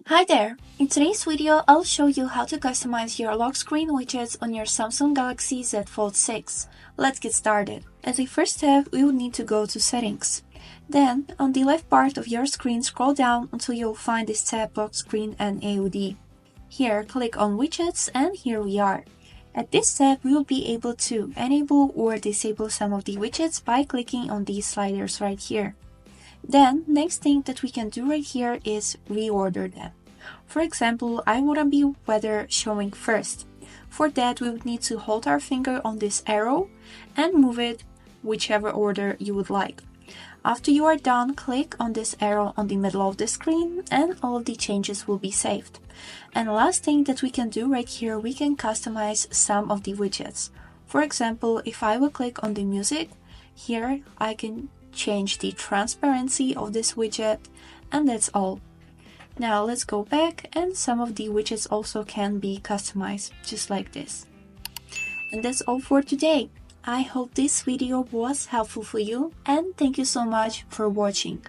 Hi there! In today's video, I'll show you how to customize your lock screen widgets on your Samsung Galaxy Z Fold 6. Let's get started. As a first step, we will need to go to Settings. Then, on the left part of your screen, scroll down until you'll find this tab Lock Screen and AOD. Here, click on Widgets and here we are. At this step, we will be able to enable or disable some of the widgets by clicking on these sliders right here. Then, next thing that we can do right here is reorder them. For example, I want the weather showing first. For that, we would need to hold our finger on this arrow and move it whichever order you would like. After you are done, click on this arrow on the middle of the screen and all of the changes will be saved. And the last thing that we can do right here, we can customize some of the widgets. For example, if I will click on the music, here I can change the transparency of this widget, and that's all. Now let's go back, and some of the widgets also can be customized just like this. And that's all for today. I hope this video was helpful for you, and thank you so much for watching.